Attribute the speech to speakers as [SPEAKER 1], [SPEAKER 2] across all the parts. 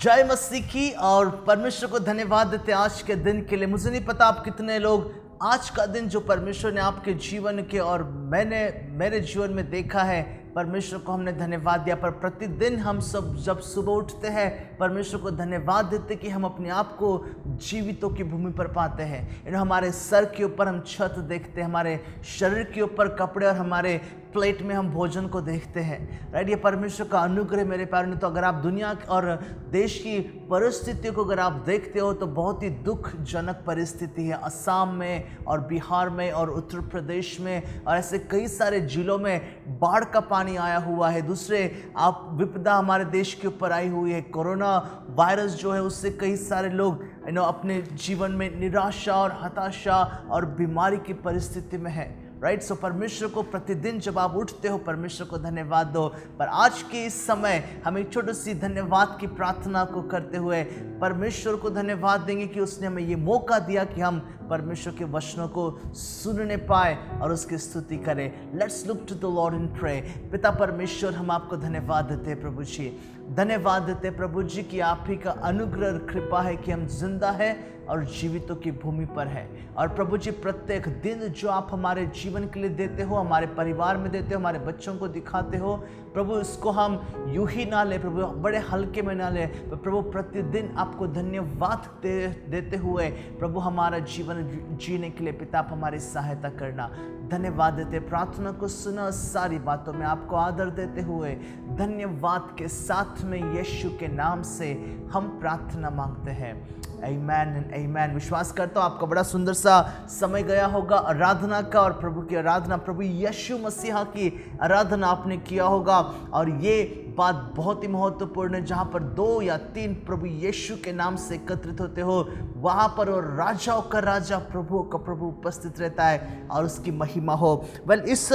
[SPEAKER 1] जय मसीह की। और परमेश्वर को धन्यवाद देते आज के दिन के लिए। मुझे नहीं पता आप कितने लोग आज का दिन जो परमेश्वर ने आपके जीवन के और मैंने मेरे जीवन में देखा है, परमेश्वर को हमने धन्यवाद दिया। पर प्रतिदिन हम सब जब सुबह उठते हैं परमेश्वर को धन्यवाद देते कि हम अपने आप को जीवितों की भूमि पर पाते हैं। हमारे सर के ऊपर हम छत देखते हैं, हमारे शरीर के ऊपर कपड़े और हमारे प्लेट में हम भोजन को देखते हैं। राइट, ये परमेश्वर का अनुग्रह मेरे प्यारे। तो अगर आप दुनिया और देश की परिस्थितियों को अगर आप देखते हो तो बहुत ही दुखजनक परिस्थिति है। असम में और बिहार में और उत्तर प्रदेश में और ऐसे कई सारे जिलों में बाढ़ का पानी आया हुआ है। दूसरे आप विपदा हमारे देश के ऊपर आई हुई है। कोरोना वायरस जो है उससे कई सारे लोग अपने जीवन में निराशा और हताशा और बीमारी की परिस्थिति में है। राइट, सो परमेश्वर को प्रतिदिन जब आप उठते हो परमेश्वर को धन्यवाद दो। पर आज के इस समय हम एक छोटी सी धन्यवाद की प्रार्थना को करते हुए परमेश्वर को धन्यवाद देंगे कि उसने हमें ये मौका दिया कि हम परमेश्वर के वचनों को सुनने पाए और उसकी स्तुति करें। Let's look to the lord in pray. पिता परमेश्वर, हम आपको धन्यवाद देते हैं प्रभु जी, धन्यवाद देते हैं प्रभु जी कि आप ही का अनुग्रह और कृपा है कि हम जिंदा है और जीवितों की भूमि पर है। और प्रभु जी प्रत्येक दिन जो आप हमारे जीवन के लिए देते हो, हमारे परिवार में देते हो, हमारे बच्चों को दिखाते हो प्रभु, इसको हम यूं ही ना ले प्रभु, बड़े हल्के में ना ले प्रभु। प्रतिदिन आपको धन्यवाद देते हुए प्रभु हमारा जीवन जीने के लिए पिता आप हमारी सहायता करना। धन्यवाद देते, प्रार्थना को सुना, सारी बातों में आपको आदर देते हुए धन्यवाद के साथ में यीशु के नाम से हम प्रार्थना मांगते हैं। आमीन एंड आमीन। विश्वास करता हूँ आपका बड़ा सुंदर सा समय गया होगा आराधना का, और प्रभु की आराधना, प्रभु यीशु मसीहा की आराधना आपने किया होगा। और ये बात बहुत ही महत्वपूर्ण है, जहाँ पर 2 या 3 प्रभु यीशु के नाम से एकत्रित होते हो वहाँ पर और राजाओं का राजा प्रभु का प्रभु उपस्थित रहता है और उसकी महिमा हो। इस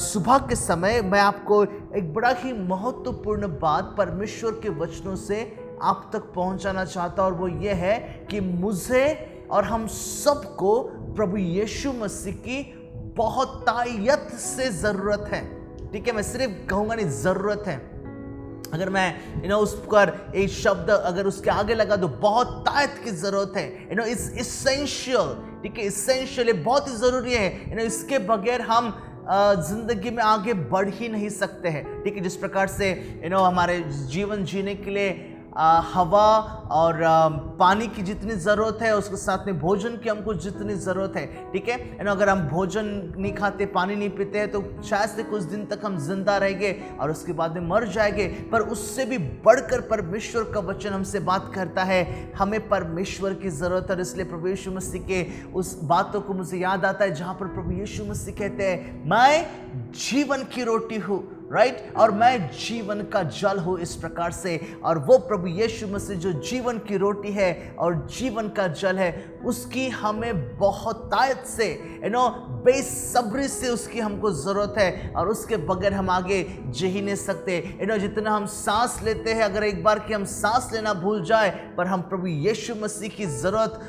[SPEAKER 1] सुबह के समय मैं आपको एक बड़ा ही महत्वपूर्ण बात परमेश्वर के वचनों से आप तक पहुंचाना चाहता हूं, और वो ये है कि मुझे और हम सबको प्रभु यीशु मसीह की बहुत तायत से ज़रूरत है। ठीक है, मैं सिर्फ कहूँगा नहीं, ज़रूरत है। अगर मैं उस पर एक शब्द अगर उसके आगे लगा दो, बहुत तायत की ज़रूरत है। It's essential. ठीक है, इसेंशियल बहुत ही ज़रूरी है। इसके बगैर हम जिंदगी में आगे बढ़ ही नहीं सकते हैं। ठीक है, जिस प्रकार से हमारे जीवन जीने के लिए हवा और पानी की जितनी ज़रूरत है, उसके साथ में भोजन की हमको जितनी ज़रूरत है। ठीक है, अगर हम भोजन नहीं खाते, पानी नहीं पीते हैं तो शायद से कुछ दिन तक हम जिंदा रहेंगे और उसके बाद में मर जाएंगे। पर उससे भी बढ़कर परमेश्वर का वचन हमसे बात करता है, हमें परमेश्वर की ज़रूरत है। और इसलिए प्रभु यीशु मसीह के उस बातों को मुझे याद आता है जहाँ पर प्रभु यीशु मसीह कहते हैं, मैं जीवन की रोटी हूँ। राइट, और मैं जीवन का जल हूँ, इस प्रकार से। और वो प्रभु यीशु मसीह जो जीवन की रोटी है और जीवन का जल है, उसकी हमें बहुत तायत से बेसब्री से उसकी हमको ज़रूरत है, और उसके बगैर हम आगे जी ही नहीं सकते। जितना हम सांस लेते हैं, अगर एक बार कि हम सांस लेना भूल जाए, पर हम प्रभु यीशु मसीह की ज़रूरत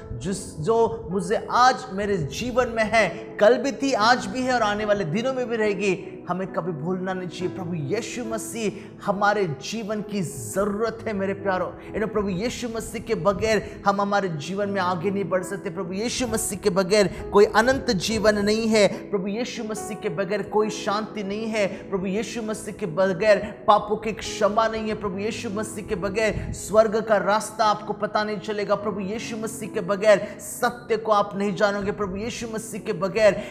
[SPEAKER 1] जो मुझे आज मेरे जीवन में है, कल भी थी, आज भी है और आने वाले दिनों में भी रहेगी, हमें कभी भूलना नहीं चाहिए। प्रभु यीशु मसीह हमारे जीवन की ज़रूरत है मेरे प्यारों। प्रभु यीशु मसीह के बगैर हम हमारे जीवन में आगे नहीं बढ़ सकते। प्रभु यीशु मसीह के बगैर कोई अनंत जीवन नहीं है। प्रभु यीशु मसीह के बगैर कोई शांति नहीं है। प्रभु यीशु मसीह के बगैर पापों की क्षमा नहीं है। प्रभु यीशु मसीह के बगैर स्वर्ग का रास्ता आपको पता नहीं चलेगा। प्रभु यीशु मसीह के बगैर सत्य को आप नहीं जानोगे। प्रभु यीशु मसीह के बगैर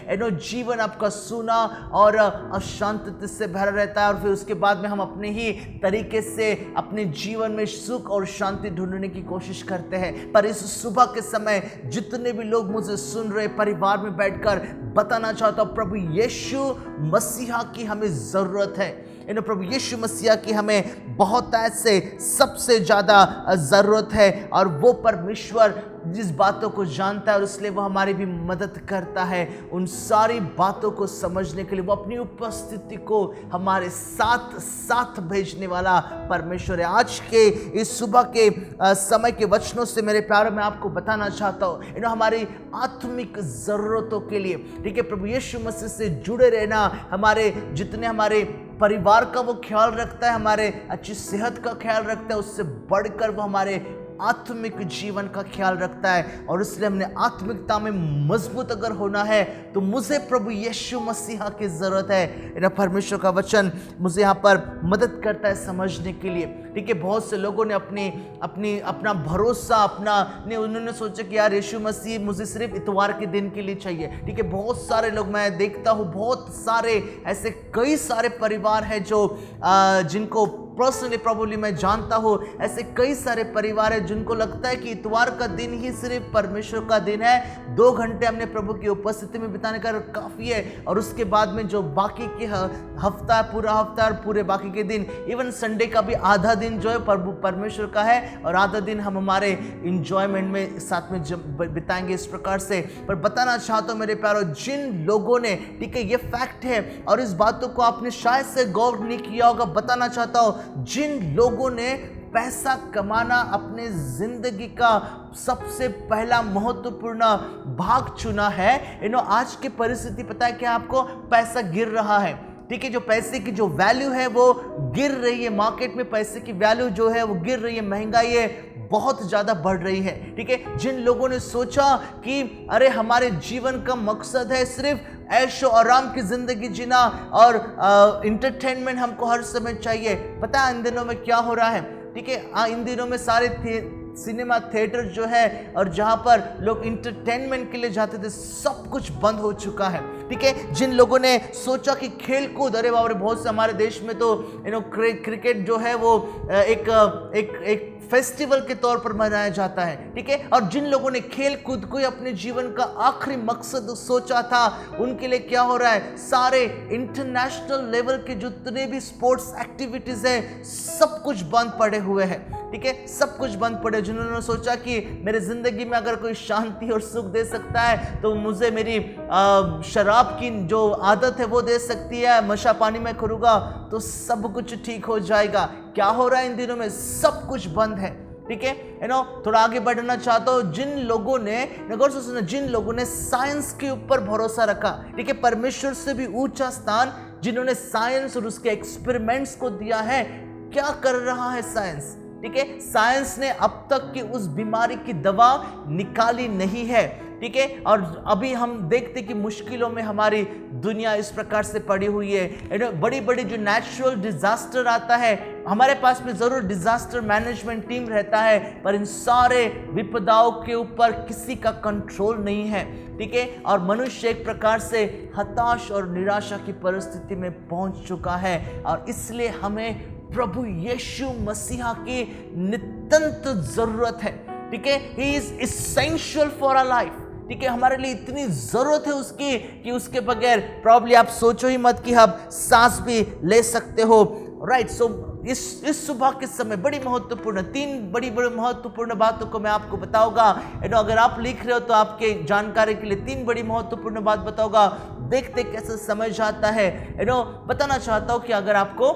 [SPEAKER 1] जीवन आपका सूना और अशांति से भरा रहता है, और फिर उसके बाद में हम अपने ही तरीके से अपने जीवन में सुख और शांति ढूंढने की कोशिश करते हैं। पर इस सुबह के समय जितने भी लोग मुझे सुन रहे, परिवार में बैठकर बताना चाहता हूं, प्रभु यीशु मसीहा की हमें ज़रूरत है। प्रभु यीशु मसीहा की हमें बहुत ऐसे सबसे ज़्यादा ज़रूरत है। और वो परमेश्वर जिस बातों को जानता है और इसलिए वो हमारी भी मदद करता है उन सारी बातों को समझने के लिए। वो अपनी उपस्थिति को हमारे साथ साथ भेजने वाला परमेश्वर है। आज के इस सुबह के समय के वचनों से मेरे प्यारों में आपको बताना चाहता हूँ, हमारी आत्मिक ज़रूरतों के लिए, ठीक है, प्रभु यीशु मसीह से जुड़े रहना, हमारे जितने हमारे परिवार का वो ख्याल रखता है, हमारे अच्छी सेहत का ख्याल रखता है, उससे बढ़कर वो हमारे आत्मिक जीवन का ख्याल रखता है। और इसलिए हमने आत्मिकता में मजबूत अगर होना है तो मुझे प्रभु यीशु मसीहा की ज़रूरत है। परमेश्वर का वचन मुझे यहाँ पर मदद करता है समझने के लिए। ठीक है, बहुत से लोगों ने अपना भरोसा उन्होंने सोचा कि यार यीशु मसीह मुझे सिर्फ इतवार के दिन के लिए चाहिए। ठीक है, बहुत सारे लोग मैं देखता हूँ, बहुत सारे ऐसे कई सारे परिवार हैं जो जिनको पर्सनली प्रॉब्ली मैं जानता हूँ, ऐसे कई सारे परिवार हैं जिनको लगता है कि इतवार का दिन ही सिर्फ परमेश्वर का दिन है, 2 घंटे हमने प्रभु की उपस्थिति में बिताने का काफ़ी है, और उसके बाद में जो बाकी के हफ्ता, पूरा हफ्ता और पूरे बाकी के दिन, इवन संडे का भी आधा दिन जो है परमेश्वर का है और आधा दिन हम हमारे इंजॉयमेंट में साथ में बिताएंगे इस प्रकार से। पर बताना चाहता हूँ मेरे प्यारों, जिन लोगों ने, ठीक है, ये फैक्ट है और इस बातों को आपने शायद से गौर नहीं किया होगा, बताना चाहता हूँ, जिन लोगों ने पैसा कमाना अपने जिंदगी का सबसे पहला महत्वपूर्ण भाग चुना है, आज की परिस्थिति पता है क्या आपको, पैसा गिर रहा है। ठीक है, जो पैसे की जो वैल्यू है वो गिर रही है, मार्केट में पैसे की वैल्यू जो है वो गिर रही है, महंगाई है बहुत ज़्यादा बढ़ रही है। ठीक है, जिन लोगों ने सोचा कि अरे हमारे जीवन का मकसद है सिर्फ ऐशो आराम की जिंदगी जीना और इंटरटेनमेंट हमको हर समय चाहिए, पता है इन दिनों में क्या हो रहा है? ठीक है, इन दिनों में सारे सिनेमा थिएटर जो है और जहां पर लोग इंटरटेनमेंट के लिए जाते थे, सब कुछ बंद हो चुका है। ठीक है, जिन लोगों ने सोचा कि खेल कूद, अरे बाबा, बहुत से हमारे देश में तो क्रिकेट जो है वो एक फेस्टिवल के तौर पर मनाया जाता है। ठीक है, और जिन लोगों ने खेल कूद को अपने जीवन का आखिरी मकसद सोचा था, उनके लिए क्या हो रहा है, सारे इंटरनेशनल लेवल के जितने भी स्पोर्ट्स एक्टिविटीज है सब कुछ बंद पड़े हुए हैं। ठीक है, सब कुछ बंद पड़े। जिन्होंने सोचा कि मेरे जिंदगी में अगर कोई शांति और सुख दे सकता है तो मुझे मेरी शराब की जो आदत है वो दे सकती है, नशा पानी में करूँगा तो सब कुछ ठीक हो जाएगा। क्या हो रहा है इन दिनों में, सब कुछ बंद है। ठीक है, थोड़ा आगे बढ़ना चाहता हूँ, जिन लोगों ने, गौर से सुना, जिन लोगों ने साइंस के ऊपर भरोसा रखा, ठीक है, परमेश्वर से भी ऊंचा स्थान जिन्होंने साइंस और उसके एक्सपेरिमेंट्स को दिया है। क्या कर रहा है साइंस? ठीक है, साइंस ने अब तक की उस बीमारी की दवा निकाली नहीं है। ठीक है, और अभी हम देखते कि मुश्किलों में हमारी दुनिया इस प्रकार से पड़ी हुई है। बड़ी बड़ी जो नेचुरल डिजास्टर आता है, हमारे पास में जरूर डिजास्टर मैनेजमेंट टीम रहता है, पर इन सारे विपदाओं के ऊपर किसी का कंट्रोल नहीं है। ठीक है, और मनुष्य एक प्रकार से हताश और निराशा की परिस्थिति में पहुंच चुका है, और इसलिए हमें प्रभु यीशु मसीहा की नितांत जरूरत है। ठीक है, he is essential for our life. ठीक है, हमारे लिए इतनी जरूरत है उसकी कि उसके बगैर प्रॉब्ली आप सोचो ही मत कि आप सांस भी ले सकते हो। राइट, सो इस सुबह के समय बड़ी महत्वपूर्ण 3 बड़ी महत्वपूर्ण बातों को मैं आपको बताऊंगा। अगर आप लिख रहे हो तो आपके जानकारी के लिए 3 बड़ी महत्वपूर्ण बात बताऊंगा। देखते कैसे समझ आता है। बताना चाहता हूं कि अगर आपको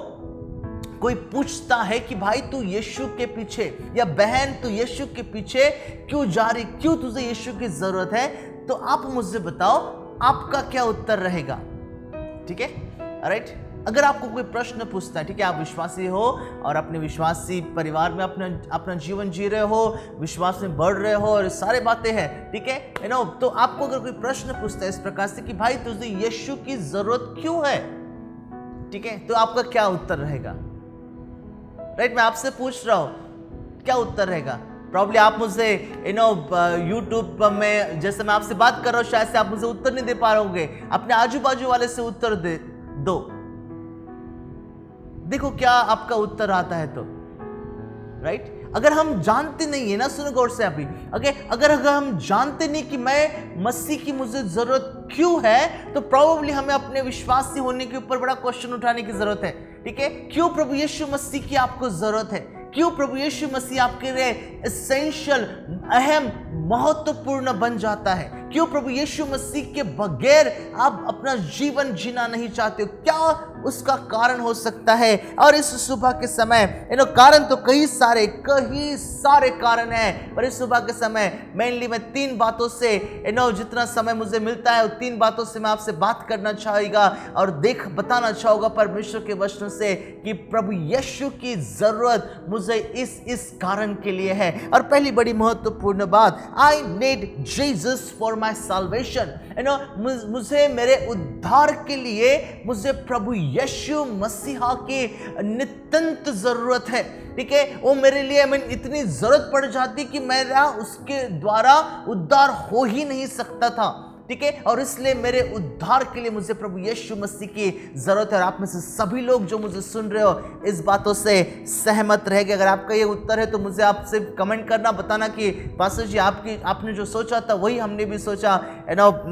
[SPEAKER 1] कोई पूछता है कि भाई तू यीशु के पीछे, या बहन तू यीशु के पीछे क्यों जा रही, क्यों तुझे यीशु की जरूरत है, तो आप मुझे बताओ आपका क्या उत्तर रहेगा। ठीक है, राइट। अगर आपको कोई प्रश्न पूछता है, ठीक है, आप विश्वासी हो और अपने विश्वासी परिवार में अपना जीवन जी रहे हो, विश्वास में बढ़ रहे हो और सारे बातें हैं, ठीक है, तो आपको अगर कोई प्रश्न पूछता है इस प्रकार से कि भाई तुझे यीशु की जरूरत क्यों है, ठीक है, तो आपका क्या उत्तर रहेगा? राइट, मैं आपसे पूछ रहा हूं, क्या उत्तर रहेगा? प्रॉब्ली आप मुझे यूट्यूब में जैसे मैं आपसे बात कर रहा हूं, शायद से आप मुझे उत्तर नहीं दे पा रहे होंगे। अपने आजू बाजू वाले से उत्तर दो, देखो क्या आपका उत्तर आता है। तो राइट, अगर हम जानते नहीं है ना, सुनो गौर से अभी, अगर हम जानते नहीं कि मैं मसीह की मुझे जरूरत क्यों है, तो प्रोबेबली हमें अपने विश्वासी होने के ऊपर बड़ा क्वेश्चन उठाने की जरूरत है। ठीक है, क्यों प्रभु यीशु मसीह की आपको जरूरत है? क्यों प्रभु यीशु मसीह आपके लिए एसेंशियल, अहम, महत्वपूर्ण बन जाता है? क्यों प्रभु यीशु मसीह के बगैर आप अपना जीवन जीना नहीं चाहते हो? क्या उसका कारण हो सकता है? और इस सुबह के समय कारण तो कई सारे कारण हैं, पर इस सुबह के समय मेनली मैं 3 बातों से जितना समय मुझे मिलता है 3 बातों से मैं आपसे बात करना चाहेगा और बताना चाहूंगा परमेश्वर के वचनों से कि प्रभु यीशु की जरूरत मुझे इस कारण के लिए है। और पहली बड़ी महत्वपूर्ण बात, I need Jesus for my salvation. मुझे मेरे उद्धार के लिए मुझे प्रभु यीशु मसीहा की नितांत जरूरत है। ठीक है, वो मेरे लिए इतनी जरूरत पड़ जाती कि मेरा उसके द्वारा उद्धार हो ही नहीं सकता था। ठीक है, और इसलिए मेरे उद्धार के लिए मुझे प्रभु यीशु मसीह की जरूरत है। और आप में से सभी लोग जो मुझे सुन रहे हो इस बातों से सहमत रहेंगे। अगर आपका ये उत्तर है तो मुझे आपसे कमेंट करना, बताना कि पास्टर जी आपने जो सोचा था वही हमने भी सोचा।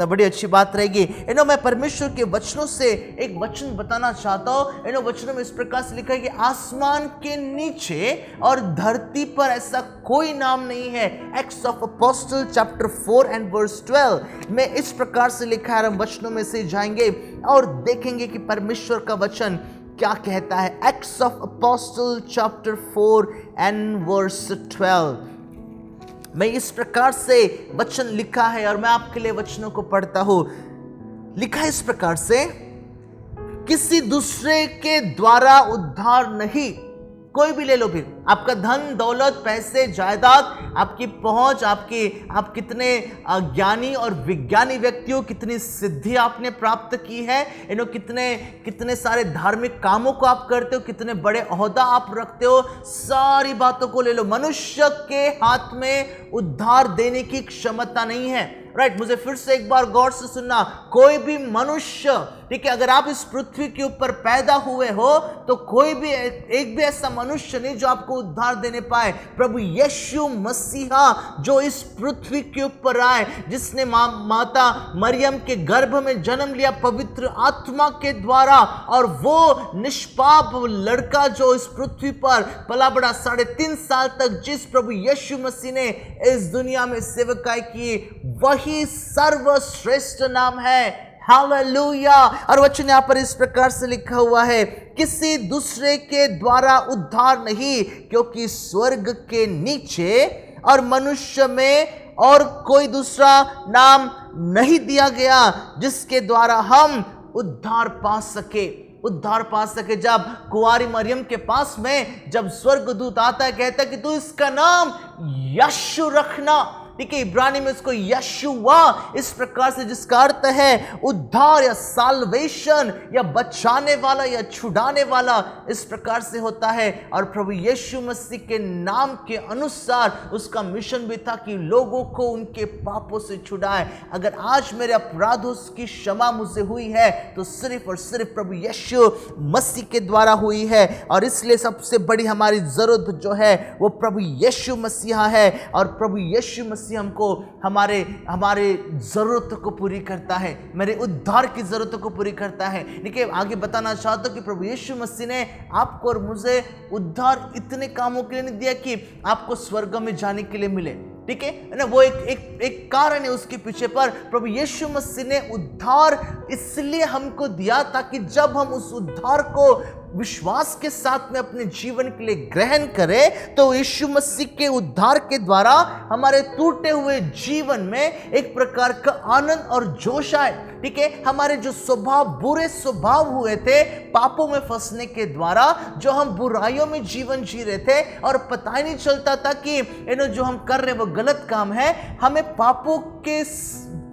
[SPEAKER 1] बड़ी अच्छी बात रहेगी। मैं परमेश्वर के वचनों से एक वचन बताना चाहता हूँ। वचनों में इस प्रकार से लिखा है कि आसमान के नीचे और धरती पर ऐसा कोई नाम नहीं है। Acts of apostle chapter 4 and verse 12 में इस प्रकार से लिखा है। हम वचनों में से जाएंगे और देखेंगे कि परमेश्वर का वचन क्या कहता है। Acts of apostle chapter 4 and verse 12 में इस प्रकार से वचन लिखा है और मैं आपके लिए वचनों को पढ़ता हूं। लिखा है इस प्रकार से, किसी दूसरे के द्वारा उद्धार नहीं। कोई भी ले लो, फिर आपका धन दौलत पैसे जायदाद, आपकी पहुंच, आप कितने ज्ञानी और विज्ञानी व्यक्ति हो, कितनी सिद्धि आपने प्राप्त की है, कितने सारे धार्मिक कामों को आप करते हो, कितने बड़े ओहदा आप रखते हो, सारी बातों को ले लो। मनुष्य के हाथ में उद्धार देने की क्षमता नहीं है। राइट, मुझे फिर से एक बार गौर से सुनना। कोई भी मनुष्य, ठीक है, अगर आप इस पृथ्वी के ऊपर पैदा हुए हो तो कोई भी एक भी ऐसा मनुष्य नहीं जो आपको उद्धार देने पाए। प्रभु यीशु मसीहा जो इस पृथ्वी के ऊपर आए, जिसने माता मरियम के गर्भ में जन्म लिया पवित्र आत्मा के द्वारा, और वो निष्पाप लड़का जो इस पृथ्वी पर पला बड़ा 3.5 साल तक जिस प्रभु यीशु मसीह ने इस दुनिया में सेवकाई की, वही सर्वश्रेष्ठ नाम है। हालेलुया। और वचन यहां पर इस प्रकार से लिखा हुआ है, किसी दूसरे के द्वारा उद्धार नहीं, क्योंकि स्वर्ग के नीचे और मनुष्य में और कोई दूसरा नाम नहीं दिया गया जिसके द्वारा हम उद्धार पा सके। जब कुंवारी मरियम के पास में जब स्वर्गदूत आता है, कहता है कि तू इसका नाम यीशु रखना। ठीक है, इब्रानी में इसको यशुआ इस प्रकार से, जिसका अर्थ है उद्धार या साल्वेशन या बचाने वाला या छुड़ाने वाला, इस प्रकार से होता है। और प्रभु यीशु मसीह के नाम के अनुसार उसका मिशन भी था कि लोगों को उनके पापों से छुड़ाए। अगर आज मेरे अपराधों की क्षमा मुझे हुई है तो सिर्फ और सिर्फ प्रभु यीशु मसीह के द्वारा हुई है। और इसलिए सबसे बड़ी हमारी जरूरत जो है वो प्रभु यीशु मसीहा है। और प्रभु यीशु मसीह हमको हमारे जरूरतों को पूरी करता है, मेरे उद्धार की जरूरतों को पूरी करता है। देखिए, आगे बताना चाहता हूं कि प्रभु यीशु मसीह ने आपको और मुझे उद्धार इतने कामों के लिए नहीं दिया कि आपको स्वर्ग में जाने के लिए मिले। ठीक है ना, वो एक कारण है उसके पीछे। पर प्रभु यीशु मसीह ने उद्धार इसलिए हमको दिया ताकि जब हम उस उद्धार को विश्वास के साथ में अपने जीवन के लिए ग्रहण करें तो यीशु मसीह के उद्धार के द्वारा हमारे टूटे हुए जीवन में एक प्रकार का आनंद और जोश आए। ठीक है, हमारे जो बुरे स्वभाव हुए थे पापों में फंसने के द्वारा, जो हम बुराइयों में जीवन जी रहे थे और पता ही नहीं चलता था कि जो हम कर रहे वो गलत काम है, हमें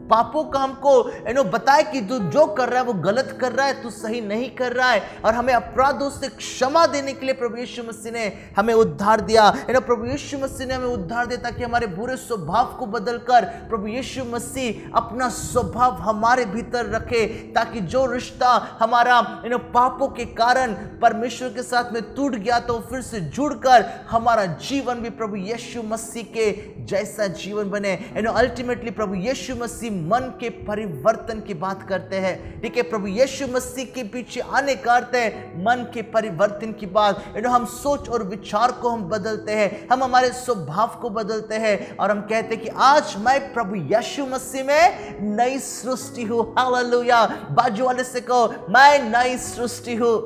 [SPEAKER 1] पापों का हमको बताए कि तू जो कर रहा है वो गलत कर रहा है, तू सही नहीं कर रहा है। और हमें अपराधों से क्षमा देने के लिए प्रभु यीशु मसीह ने हमें उद्धार दिया। प्रभु यीशु मसीह ने हमें उद्धार दिया ताकि हमारे बुरे स्वभाव को बदलकर प्रभु यीशु मसीह अपना स्वभाव हमारे भीतर रखे, ताकि जो रिश्ता हमारा पापों के कारण परमेश्वर के साथ में टूट गया तो फिर से जुड़कर हमारा जीवन भी प्रभु यीशु मसीह के जैसा जीवन बने। अल्टीमेटली प्रभु यीशु मसीह मन के परिवर्तन की बात करते हैं। ठीक है, प्रभु यीशु मसीह के पीछे आने का अर्थ है मन के परिवर्तन की बात। हम सोच और विचार को हम बदलते हैं, हम हमारे स्वभाव को बदलते हैं और हम कहते हैं कि आज मैं प्रभु यीशु मसीह में नई सृष्टि हूँ। हालेलुया। बाजू वाले से कहो, मैं नई सृष्टि हूँ।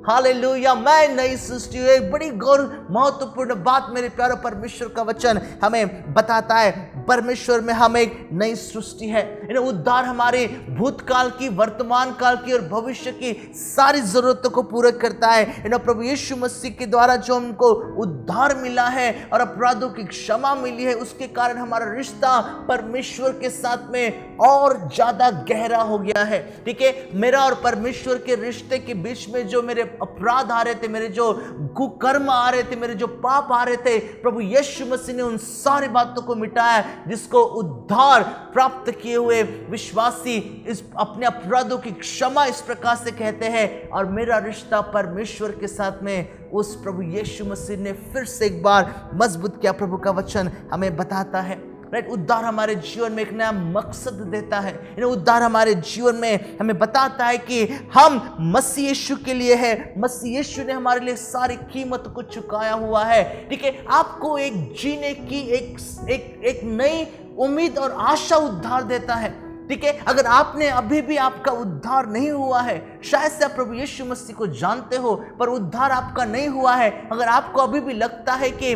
[SPEAKER 1] हालेलुया, मैं नई सृष्टि हूँ। एक बड़ी गौर महत्वपूर्ण बात मेरे प्यारे परमेश्वर का वचन हमें बताता है, परमेश्वर में हम एक नई सृष्टि है। उद्धार हमारे भूतकाल की, वर्तमान काल की और भविष्य की सारी जरूरतों को पूरा करता है। प्रभु यीशु मसीह के द्वारा जो हमको उद्धार मिला है और अपराधों की क्षमा मिली है, उसके कारण हमारा रिश्ता परमेश्वर के साथ में और ज्यादा गहरा हो गया है। ठीक है, मेरा और परमेश्वर के रिश्ते के बीच में जो मेरे अपराध आ रहे थे, मेरे जो कुकर्म आ रहे थे, मेरे जो पाप आ रहे थे, प्रभु यीशु मसीह ने उन सारी बातों को मिटाया, जिसको उद्धार प्राप्त किए हुए विश्वासी इस अपने अपराधों की क्षमा इस प्रकार से कहते हैं और मेरा रिश्ता परमेश्वर के साथ में उस प्रभु यीशु मसीह ने फिर से एक बार मजबूत किया। प्रभु का वचन हमें बताता है, राइट, उद्धार हमारे जीवन में एक नया मकसद देता है। उद्धार हमारे जीवन में हमें बताता है कि हम मसीह यीशु के लिए है, मसीह यीशु ने हमारे लिए सारी कीमत को चुकाया हुआ है। ठीक है, आपको एक जीने की एक नई उम्मीद और आशा उद्धार देता है। ठीक है, अगर आपने अभी भी आपका उद्धार नहीं हुआ है, शायद से आप प्रभु यीशु मसीह को जानते हो पर उद्धार आपका नहीं हुआ है, अगर आपको अभी भी लगता है कि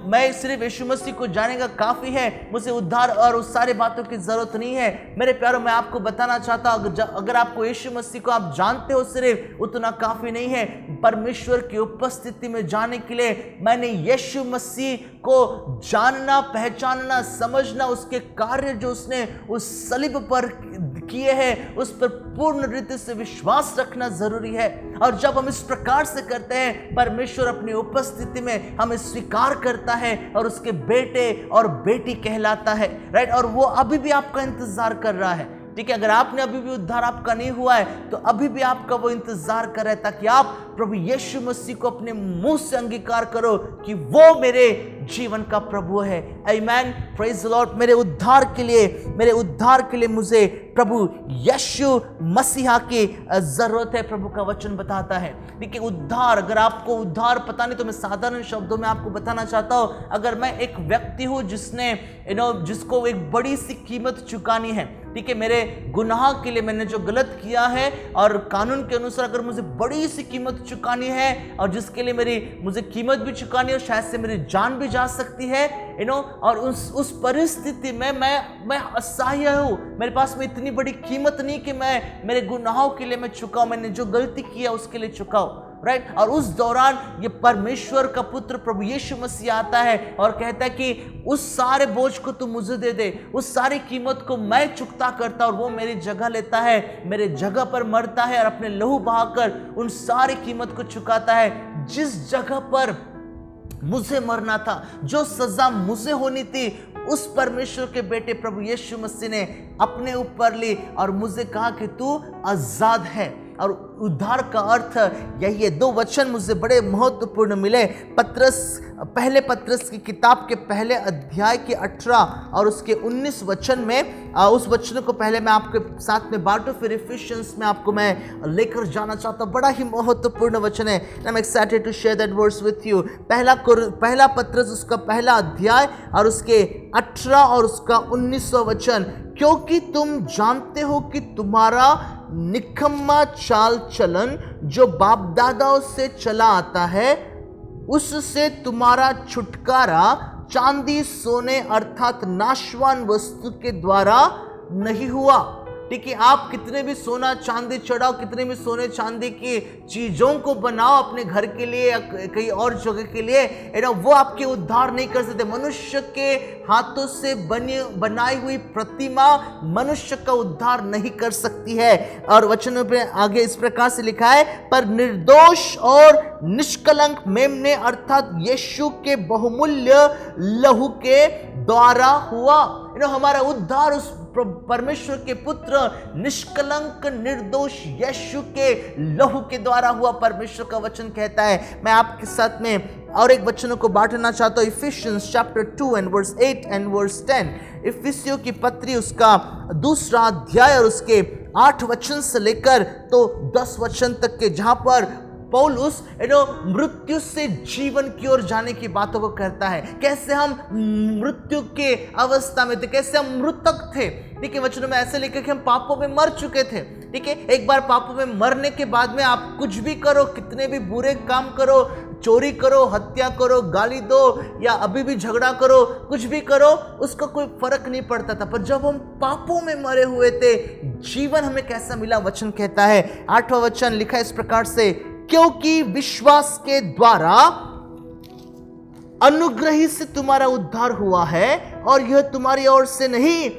[SPEAKER 1] मैं सिर्फ यीशु मसीह को जानेगा काफी है, मुझे उद्धार और उस सारी बातों की जरूरत नहीं है, मेरे प्यारों मैं आपको बताना चाहता हूं, अगर आपको यीशु मसीह को आप जानते हो सिर्फ उतना काफी नहीं है। परमेश्वर की उपस्थिति में जाने के लिए मैंने यीशु मसीह को जानना, पहचानना, समझना, उसके कार्य जो उसने उस सलीब पर किए हैं उस पर पूर्ण रीति से विश्वास रखना जरूरी है। और जब हम इस प्रकार से करते हैं, परमेश्वर अपनी उपस्थिति में हमें स्वीकार करता है और उसके बेटे और बेटी कहलाता है, राइट। और वो अभी भी आपका इंतजार कर रहा है। ठीक है, अगर आपने अभी भी उद्धार आपका नहीं हुआ है तो अभी भी आपका वो इंतजार कर रहा है ताकि आप प्रभु यीशु मसीह को अपने मुंह से अंगीकार करो कि वो मेरे जीवन का प्रभु है। आमीन, प्रेज द लॉर्ड। मेरे उद्धार के लिए मुझे प्रभु यीशु मसीहा की जरूरत है, प्रभु का वचन बताता है। देखिए, उद्धार, अगर आपको उद्धार पता नहीं तो मैं साधारण शब्दों में आपको बताना चाहता हूं। अगर मैं एक व्यक्ति हूं जिसको एक बड़ी सी कीमत चुकानी है, ठीक है, मेरे गुनाह के लिए मैंने जो गलत किया है और कानून के अनुसार अगर मुझे बड़ी सी कीमत चुकानी है और जिसके लिए मुझे कीमत भी चुकानी है और शायद से मेरी जान भी जा सकती है, और उस परिस्थिति में मैं असहाय हूं, मेरे पास में इतनी बड़ी कीमत नहीं कि मैं मेरे गुनाहों के लिए मैं चुकाऊं, मैंने जो गलती किया उसके लिए चुकाऊं, राइट। और उस दौरान ये परमेश्वर का पुत्र प्रभु यीशु मसीह आता है और कहता है कि उस सारे बोझ को तू मुझे दे दे, उस सारी कीमत को मैं चुकता करता, और वो मेरी जगह लेता है, मेरे जगह पर मरता है और अपने लहू बहाकर उन सारी कीमत को चुकाता है। जिस जगह पर मुझे मरना था, जो सजा मुझे होनी थी, उस परमेश्वर के बेटे प्रभु यीशु मसीह ने अपने ऊपर ली और मुझे कहा कि तू आजाद है। और उद्धार का अर्थ यही है। दो वचन मुझे बड़े महत्वपूर्ण मिले। पहले पत्रस की किताब के पहले अध्याय के 18 और उसके 19 वचन में, उस वचन को पहले मैं आपके साथ में बांटूं, फिर इफिशियंस में आपको मैं लेकर जाना चाहता हूं। बड़ा ही महत्वपूर्ण वचन है। I am excited to share that words with you. पहला पत्रस उसका पहला अध्याय और उसके 18 और उसका 19वां वचन, क्योंकि तुम जानते हो कि तुम्हारा निकम्मा चाल चलन जो बाप दादाओं से चला आता है, उससे तुम्हारा छुटकारा चांदी सोने अर्थात नाशवान वस्तु के द्वारा नहीं हुआ। ठीक है, आप कितने भी सोना चांदी चढ़ाओ, कितने भी सोने चांदी की चीजों को बनाओ अपने घर के लिए या कहीं और जगह के लिए, वो आपके उद्धार नहीं कर सकते। मनुष्य के हाथों से बनाई हुई प्रतिमा मनुष्य का उद्धार नहीं कर सकती है। और वचनों पे आगे इस प्रकार से लिखा है, पर निर्दोष और निष्कलंक मेमने अर्थात यीशु के बहुमूल्य लहू के द्वारा हुआ। हमारा उद्धार उस परमेश्वर के पुत्र निष्कलंक निर्दोष यीशु के लहू के द्वारा हुआ परमेश्वर का वचन कहता है। मैं आपके साथ में और एक वचनों को बांटना चाहता हूँ। Ephesians chapter 2 and verse 8 and verse 10। इफिसियों की पत्री उसका 2 अध्याय और उसके 8 वचन से लेकर तो 10 वचन तक के, जहां पर पौलुस मृत्यु से जीवन की ओर जाने की बातों को करता है। कैसे हम मृत्यु के अवस्था में थे, कैसे हम मृतक थे। ठीक है, वचनों में ऐसे लिखा कि हम पापों में मर चुके थे। ठीक है, एक बार पापों में मरने के बाद में आप कुछ भी करो, कितने भी बुरे काम करो, चोरी करो, हत्या करो, गाली दो या अभी भी झगड़ा करो, कुछ भी करो, उसका कोई फर्क नहीं पड़ता था। पर जब हम पापों में मरे हुए थे, जीवन हमें कैसा मिला, वचन कहता है 8वां वचन लिखा है इस प्रकार से, क्योंकि विश्वास के द्वारा अनुग्रह से तुम्हारा उद्धार हुआ है और यह तुम्हारी ओर से नहीं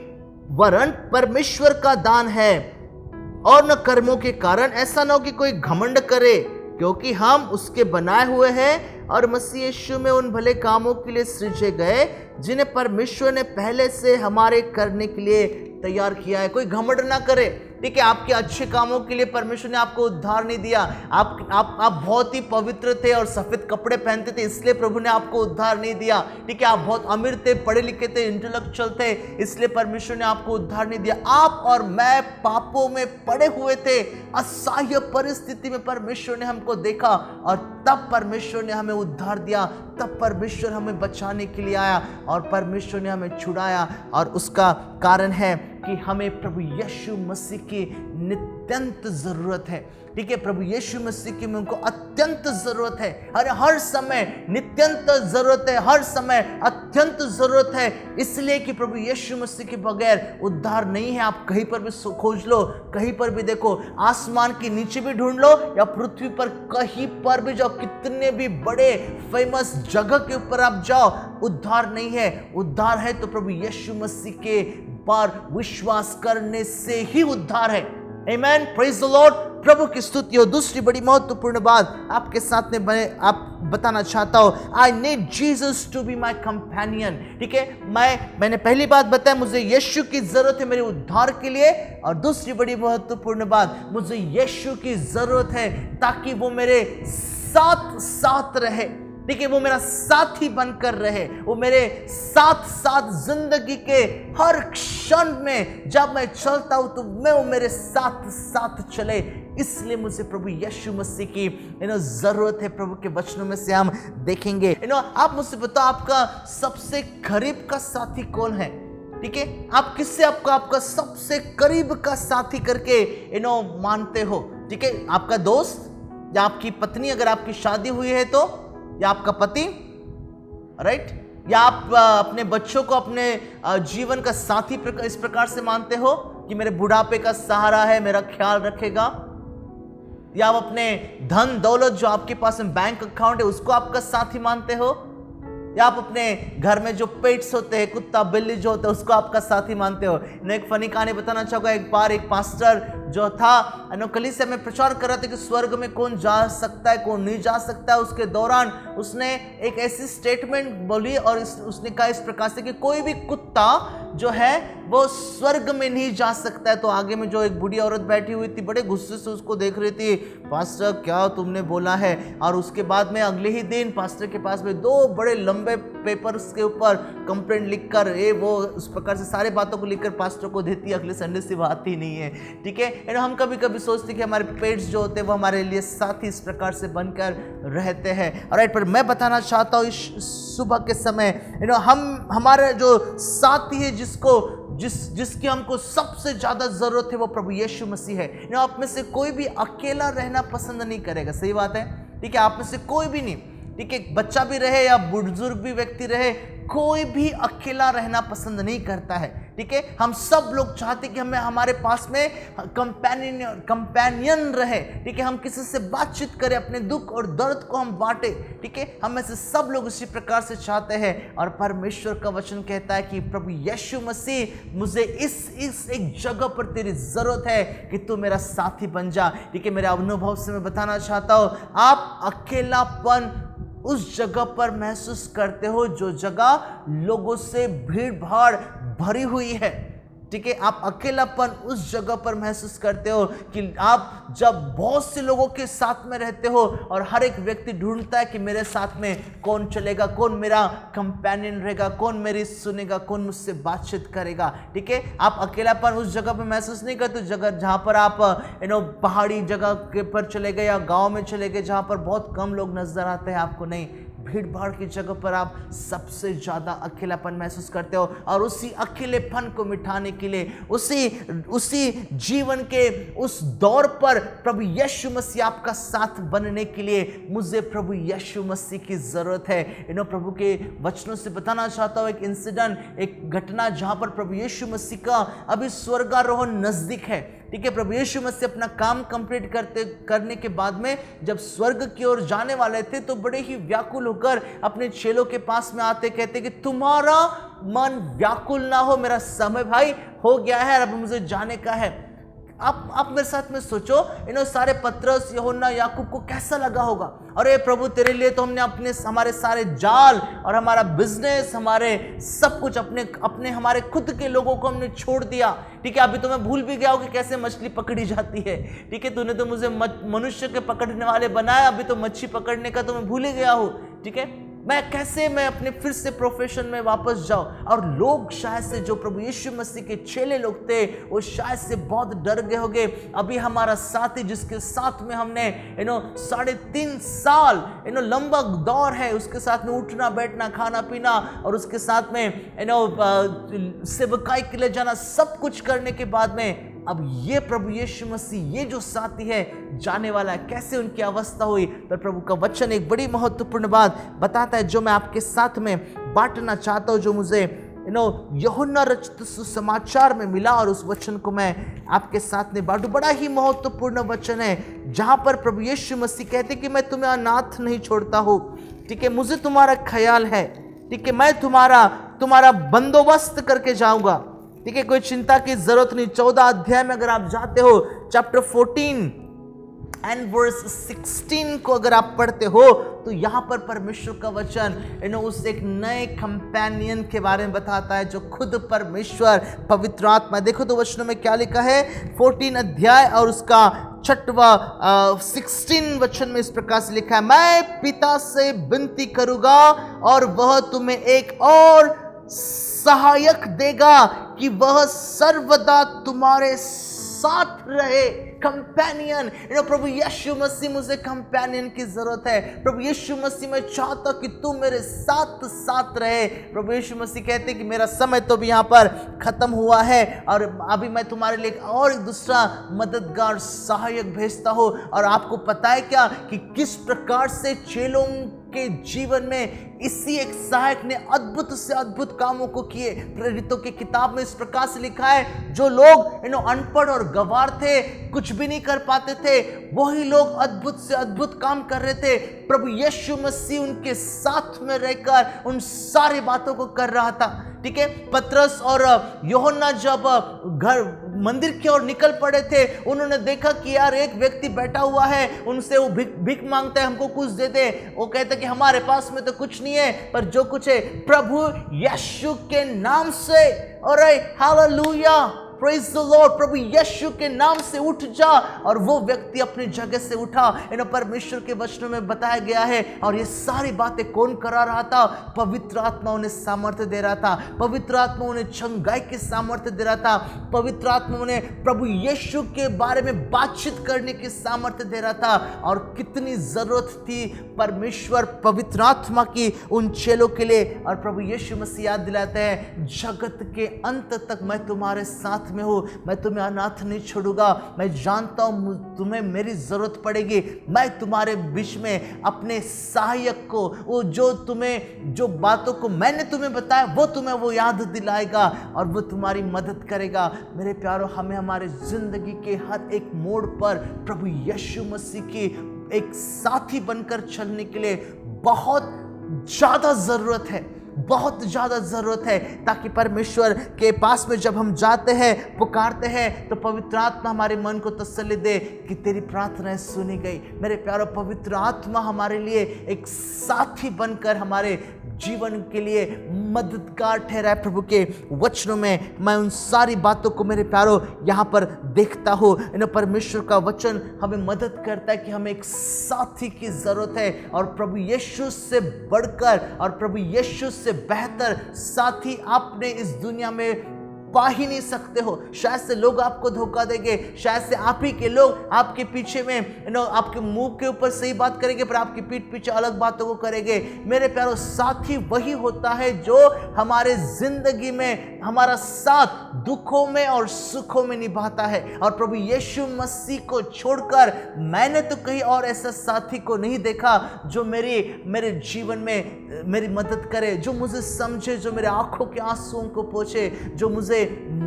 [SPEAKER 1] वरन परमेश्वर का दान है, और न कर्मों के कारण, ऐसा न हो कि कोई घमंड करे, क्योंकि हम उसके बनाए हुए हैं और मसीह यीशु में उन भले कामों के लिए सृजे गए जिन्हें परमेश्वर ने पहले से हमारे करने के लिए तैयार किया है। कोई घमंड ना करे। ठीक है, आपके अच्छे कामों के लिए परमेश्वर ने आपको उद्धार नहीं दिया। आप बहुत ही पवित्र थे और सफेद कपड़े पहनते थे, इसलिए प्रभु ने आपको उद्धार नहीं दिया। ठीक है, आप बहुत अमीर थे, पढ़े लिखे थे, इंटेलेक्चुअल थे, इसलिए परमेश्वर ने आपको उद्धार नहीं दिया। आप और मैं पापों में पड़े हुए थे, असह्य परिस्थिति में परमेश्वर ने हमको देखा और तब परमेश्वर ने हमें उद्धार दिया। तब परमेश्वर हमें बचाने के लिए आया और परमेश्वर ने हमें छुड़ाया, और उसका कारण है कि हमें प्रभु यीशु मसीह की नित्यंत जरूरत है। ठीक है, प्रभु यीशु मसीह की हमको अत्यंत जरूरत है, हर समय नित्यंत जरूरत है, हर समय अत्यंत जरूरत है, इसलिए कि प्रभु यीशु मसीह के बगैर उद्धार नहीं है। आप कहीं पर भी खोज लो, कहीं पर भी देखो, आसमान के नीचे भी ढूंढ लो या पृथ्वी पर कहीं पर भी जाओ, कितने भी बड़े फेमस जगह के ऊपर आप जाओ, उद्धार नहीं है। उद्धार है तो प्रभु यीशु मसीह के पर विश्वास करने से ही उद्धार है। आमेन, प्रेज द लॉर्ड, प्रभु की स्तुति हो। दूसरी बड़ी महत्वपूर्ण बात आपके साथ में मैं बताना चाहता हूं, I need Jesus to be my companion. ठीक है, मैंने पहली बात बताया, मुझे यीशु की जरूरत है मेरे उद्धार के लिए, और दूसरी बड़ी महत्वपूर्ण बात, मुझे यीशु की जरूरत है ताकि वो मेरे साथ साथ रहे। ठीक है, वो मेरा साथी बनकर रहे, वो मेरे साथ साथ जिंदगी के हर क्षण में जब मैं चलता हूं तो वो मेरे साथ साथ चले। इसलिए मुझे प्रभु यीशु मसीह की जरूरत है। प्रभु के वचनों में से हम देखेंगे। आप मुझसे बताओ, आपका सबसे करीब का साथी कौन है? ठीक है, आप किससे आपका सबसे करीब का साथी करके मानते हो? ठीक है, आपका दोस्त या आपकी पत्नी, अगर आपकी शादी हुई है तो, या आपका पति, राइट, या आप अपने बच्चों को अपने जीवन का साथी इस प्रकार से मानते हो कि मेरे बुढ़ापे का सहारा है, मेरा ख्याल रखेगा, या आप अपने धन दौलत जो आपके पास में बैंक अकाउंट है उसको आपका साथी मानते हो, या आप अपने घर में जो पेट्स होते हैं, कुत्ता बिल्ली जो होते हैं, उसको आपका साथी मानते हो। एक फनी कहानी बताना चाहूंगा। एक बार एक पास्टर जो था कलीसिया में प्रचार कर रहा था कि स्वर्ग में कौन जा सकता है, कौन नहीं जा सकता है। उसके दौरान उसने एक ऐसी स्टेटमेंट बोली और उसने कहा इस प्रकार से कि कोई भी कुत्ता जो है वो स्वर्ग में नहीं जा सकता है। तो आगे में जो एक बूढ़ी औरत बैठी हुई थी, बड़े गुस्से से उसको देख रही थी, पास्टर क्या तुमने बोला है। और उसके बाद में अगले ही दिन पास्टर के पास में 2 बड़े लंबे पेपर्स के ऊपर कंप्लेंट लिखकर वो उस प्रकार से सारे बातों को लिखकर पास्टर को देती है। अगले संडे से बात ही नहीं है। ठीक है, हम कभी कभी सोचते कि हमारे पेट्स जो होते हैं वो हमारे लिए साथी इस प्रकार से बनकर रहते हैं। राइट, पर मैं बताना चाहता हूँ इस सुबह के समय हमारे जो साथी है जिसकी हमको सबसे ज्यादा जरूरत है वो प्रभु यीशु मसीह है। आप में से कोई भी अकेला रहना पसंद नहीं करेगा, सही बात है। ठीक है, आप में से कोई भी नहीं, ठीक है, बच्चा भी रहे या बुजुर्ग भी व्यक्ति रहे, कोई भी अकेला रहना पसंद नहीं करता है। ठीक है, हम सब लोग चाहते कि हमें हमारे पास में कंपेनियन रहे। ठीक है, हम किसी से बातचीत करें, अपने दुख और दर्द को हम बांटे। ठीक है, हम में से सब लोग इसी प्रकार से चाहते हैं। और परमेश्वर का वचन कहता है कि प्रभु यीशु मसीह, मुझे इस एक जगह पर तेरी जरूरत है कि तू मेरा साथी बन जा। ठीक है, मेरे अनुभव से मैं बताना चाहता हूं, आप अकेलापन उस जगह पर महसूस करते हो जो जगह लोगों से भीड़ भाड़ भरी हुई है। ठीक है, आप अकेलापन उस जगह पर महसूस करते हो कि आप जब बहुत से लोगों के साथ में रहते हो और हर एक व्यक्ति ढूंढता है कि मेरे साथ में कौन चलेगा, कौन मेरा कंपेनियन रहेगा, कौन मेरी सुनेगा, कौन मुझसे बातचीत करेगा। ठीक है, आप अकेलापन उस जगह पर महसूस नहीं करते जगह जहां पर आप पहाड़ी जगह के पर चले गए या गांव में चले गए जहां पर बहुत कम लोग नजर आते हैं आपको। नहीं, भीड़ भाड़ की जगह पर आप सबसे ज्यादा अकेलापन महसूस करते हो और उसी अकेलेपन को मिटाने के लिए उसी जीवन के उस दौर पर प्रभु यीशु मसीह आपका साथ बनने के लिए मुझे प्रभु यीशु मसीह की जरूरत है। प्रभु के वचनों से बताना चाहता हूं एक इंसिडेंट, एक घटना जहां पर प्रभु यीशु मसीह का अभी स्वर्गारोहण नजदीक है। ठीक है, प्रभु यीशु मसीह अपना काम कंप्लीट करने के बाद में जब स्वर्ग की ओर जाने वाले थे तो बड़े ही व्याकुल होकर अपने चेलों के पास में आते कहते कि तुम्हारा मन व्याकुल ना हो, मेरा समय भाई हो गया है, अब मुझे जाने का है। आप मेरे साथ में सोचो, सारे पतरस, यूहन्ना, याकूब को कैसा लगा होगा। अरे प्रभु तेरे लिए तो हमने हमारे सारे जाल और हमारा बिजनेस, हमारे सब कुछ अपने हमारे खुद के लोगों को हमने छोड़ दिया। ठीक है, अभी तो मैं भूल भी गया हूं कि कैसे मछली पकड़ी जाती है। ठीक है, तूने तो मुझे मनुष्य के पकड़ने वाले बनाया, अभी तो मच्छी पकड़ने का तो मैं भूल ही गया हूं। ठीक है, मैं अपने फिर से प्रोफेशन में वापस जाऊं। और लोग शायद से जो प्रभु यीशु मसीह के चेले लोग थे वो शायद से बहुत डर गए होंगे। अभी हमारा साथी जिसके साथ में हमने 3.5 साल लंबा दौर है, उसके साथ में उठना बैठना खाना पीना और उसके साथ में सेवकाई के लिए जाना, सब कुछ करने के बाद में अब ये प्रभु यीशु मसीह ये जो साथी है जाने वाला है, कैसे उनकी अवस्था हुई। पर प्रभु का वचन एक बड़ी महत्वपूर्ण बात बताता है जो मैं आपके साथ में बांटना चाहता हूं, जो मुझे यूहन्ना रचित सुसमाचार में मिला और उस वचन को मैं आपके साथ में बांटूं। बड़ा ही महत्वपूर्ण वचन है जहां पर प्रभु यीशु मसीह कहते कि मैं तुम्हें अनाथ नहीं छोड़ता हूं। ठीक है, मुझे तुम्हारा ख्याल है। ठीक है, मैं तुम्हारा बंदोबस्त करके जाऊंगा। ठीक है, कोई चिंता की जरूरत नहीं। 14 अध्याय में अगर आप जाते हो, चैप्टर 14 एंड वर्स 16 को अगर आप पढ़ते हो तो यहां पर परमेश्वर का वचन उस एक नए कंपेनियन के बारे में बताता है जो खुद परमेश्वर पवित्र आत्मा। देखो तो वचनों में क्या लिखा है, 14 अध्याय और उसका 16 वचन में इस प्रकार से लिखा है, मैं पिता से विनती करूंगा और वह तुम्हें एक और सहायक देगा कि वह सर्वदा तुम्हारे साथ रहे। कंपेनियन, प्रभु यीशु मसीह, मुझे कंपेनियन की जरूरत है। प्रभु यीशु मसीह, मैं चाहता कि तू मेरे साथ साथ रहे। प्रभु यीशु मसीह कहते कि मेरा समय तो भी यहाँ पर खत्म हुआ है और अभी मैं तुम्हारे लिए और दूसरा मददगार सहायक भेजता हूँ। और आपको पता है क्या कि किस प्रकार से चेलों के जीवन में इसी एक सहायक ने अद्भुत से अद्भुत कामों को किए। प्रेरितों की किताब में इस प्रकार से लिखा है, जो लोग अनपढ़ और गंवार थे, कुछ भी नहीं कर पाते थे, वही लोग अद्भुत से अद्भुत काम कर रहे थे। प्रभु यीशु मसीह उनके साथ में रहकर उन सारी बातों को कर रहा था। ठीक है, पतरस और यूहन्ना जब घर मंदिर की ओर निकल पड़े थे, उन्होंने देखा कि यार एक व्यक्ति बैठा हुआ है, उनसे वो भीख मांगता है, हमको कुछ दे दे। वो कहता कि हमारे पास में तो कुछ नहीं है, पर जो कुछ है प्रभु यीशु के नाम से, और हालेलुया, प्रेज द लॉर्ड, प्रभु यीशु के नाम से उठ जा। और वो व्यक्ति अपनी जगह से उठा। परमेश्वर के वचनों में बताया गया है। और ये सारी बातें कौन करा रहा था? पवित्र आत्मा उन्हें सामर्थ्य दे रहा था। पवित्र आत्मा उन्हें चंगाई के सामर्थ्य दे रहा था। पवित्र आत्मा उन्हें प्रभु यीशु के बारे में बातचीत करने की सामर्थ्य दे रहा था। और कितनी जरूरत थी परमेश्वर पवित्र आत्मा की उन चेलों के लिए। और प्रभु यीशु मसीह याद दिलाते हैं, जगत के अंत तक मैं तुम्हारे साथ में हूं, मैं तुम्हें अनाथ नहीं छोड़ूंगा। मैं जानता हूं तुम्हें मेरी जरूरत पड़ेगी। मैं तुम्हारे बीच में अपने सहायक को, वो जो बातों को मैंने तुम्हें बताया वो तुम्हें वो याद दिलाएगा और वो तुम्हारी मदद करेगा। मेरे प्यारो, हमें हमारे जिंदगी के हर एक मोड़ पर प्रभु यीशु मसीह की एक साथी बनकर चलने के लिए बहुत ज्यादा जरूरत है, बहुत ज्यादा जरूरत है, ताकि परमेश्वर के पास में जब हम जाते हैं, पुकारते हैं, तो पवित्र आत्मा हमारे मन को तसल्ली दे कि तेरी प्रार्थनाएं सुनी गई। मेरे प्यारो, पवित्र आत्मा हमारे लिए एक साथी बनकर हमारे जीवन के लिए मददगार ठहरा है। प्रभु के वचनों में मैं उन सारी बातों को मेरे प्यारों यहाँ पर देखता हूँ। परमेश्वर का वचन हमें मदद करता है कि हमें एक साथी की जरूरत है, और प्रभु यीशु से बढ़कर और प्रभु यीशु से बेहतर साथी आपने इस दुनिया में पा ही नहीं सकते हो। शायद से लोग आपको धोखा देंगे, शायद से आप ही के लोग आपके पीछे में आपके मुंह के ऊपर सही बात करेंगे पर आपकी पीठ पीछे अलग बातों को करेंगे। मेरे प्यारों, साथी वही होता है जो हमारे जिंदगी में हमारा साथ दुखों में और सुखों में निभाता है। और प्रभु यीशु मसीह को छोड़कर मैंने तो कहीं और ऐसा साथी को नहीं देखा जो मेरे जीवन में मेरी मदद करे, जो मुझे समझे, जो मेरे आंखों के आंसुओं को पोंछे, जो मुझे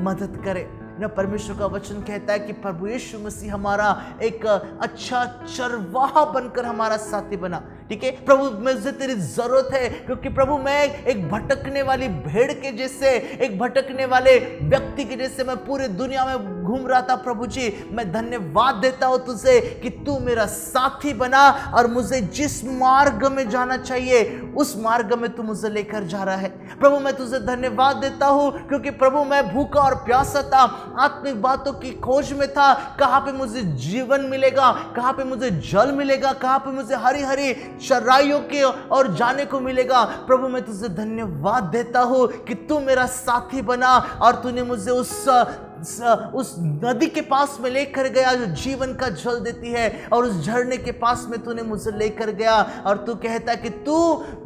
[SPEAKER 1] मदद करे। परमेश्वर का वचन कहता है कि प्रभु यीशु मसीह हमारा एक अच्छा चरवाहा बनकर हमारा साथी बना। ठीक है प्रभु, मुझे तेरी जरूरत है, क्योंकि प्रभु मैं एक भटकने वाली भेड़ के जैसे, एक भटकने वाले व्यक्ति के जैसे मैं पूरे दुनिया में घूम रहा था। प्रभु जी, मैं धन्यवाद देता हूं तुझे कि तू मेरा साथी बना और मुझे जिस मार्ग में जाना चाहिए उस मार्ग में तू मुझे लेकर जा रहा है। प्रभु मैं तुझे धन्यवाद देता हूं क्योंकि प्रभु मैं भूखा और प्यासा था, आत्मिक बातों की खोज में था। कहां पे मुझे जीवन मिलेगा, कहां पे मुझे जल मिलेगा, कहां पे मुझे हरी हरी चराइयों के और जाने को मिलेगा। प्रभु मैं तुझे धन्यवाद देता हूं कि तू मेरा साथी बना और तूने मुझे उस नदी के पास में लेकर गया जो जीवन का जल देती है, और उस झरने के पास में तूने मुझे लेकर गया और तू कहता कि तू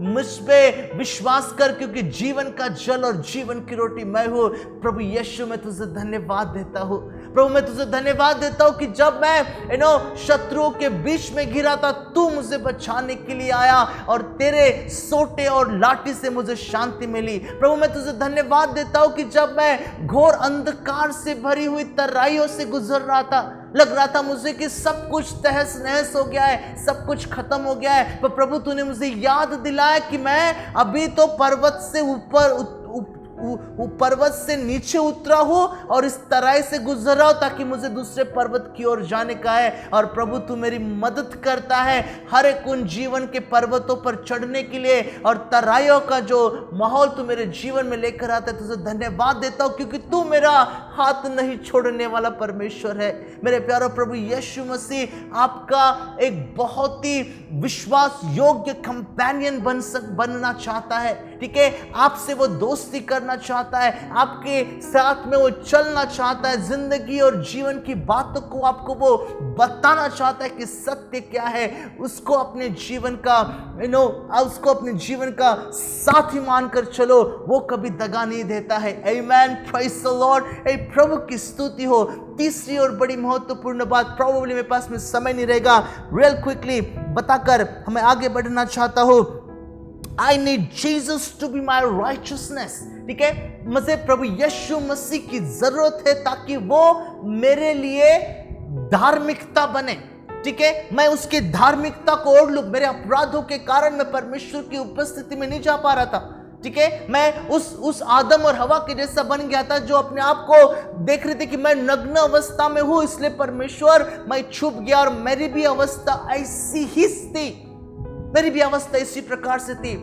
[SPEAKER 1] मुझ पे विश्वास कर क्योंकि जीवन का जल और जीवन की रोटी मैं हूं। प्रभु यीशु मैं तुझे धन्यवाद देता हूं। प्रभु मैं तुझे धन्यवाद देता हूं कि जब मैं शत्रुओं के बीच में घिरा था तू मुझे बचाने के लिए आया और तेरे सोटे और लाठी से मुझे शांति मिली। प्रभु मैं तुझे धन्यवाद देता हूं कि जब मैं घोर अंधकार से भरी हुई तराइयों से गुजर रहा था, लग रहा था मुझे कि सब कुछ तहस नहस हो गया है, सब कुछ खत्म हो गया है, पर प्रभु तूने मुझे याद दिलाया कि मैं अभी तो पर्वत से पर्वत से नीचे उतरा हूं और इस तराई से गुजर रहा हूं ताकि मुझे दूसरे पर्वत की ओर जाने का है। और प्रभु तू मेरी मदद करता है हर एक उन जीवन के पर्वतों पर चढ़ने के लिए, और तराइयों का जो माहौल तू मेरे जीवन में लेकर आता है, तुझे धन्यवाद देता हूं क्योंकि तू मेरा हाथ नहीं छोड़ने वाला परमेश्वर है। मेरे प्यारो प्रभु यीशु मसीह आपका एक बहुत ही विश्वास योग्य कंपेनियन बनना चाहता है। ठीक है, आपसे वो दोस्ती करना चाहता है, आपके साथ में वो चलना चाहता है, जिंदगी और जीवन की बातों को आपको वो बताना चाहता है कि सत्य क्या है, उसको अपने जीवन का उसको अपने जीवन का साथी मानकर चलो, वो कभी दगा नहीं देता है। आमेन, प्रेज द लॉर्ड। प्रभु की स्तुति हो। तीसरी और बड़ी महत्वपूर्ण बात, प्रोबेबली मेरे पास में समय नहीं रहेगा, रियल क्विकली बताकर हमें आगे बढ़ना चाहता हूं। I need Jesus to be my righteousness। ठीक है, मुझे प्रभु यीशु मसीह की जरूरत है ताकि वो मेरे लिए धार्मिकता बने। ठीक है, मैं उसकी धार्मिकता को ओढ़ लूं। मेरे अपराधों के कारण मैं परमेश्वर की उपस्थिति में नहीं जा पा रहा था। ठीक है, मैं उस आदम और हवा के जैसा बन गया था जो अपने आप को देख रहे थे कि मैं नग्न अवस्था में हूं, इसलिए परमेश्वर मैं छुप गया। और मेरी भी अवस्था ऐसी ही थी, मेरी भी अवस्था इसी प्रकार से थी।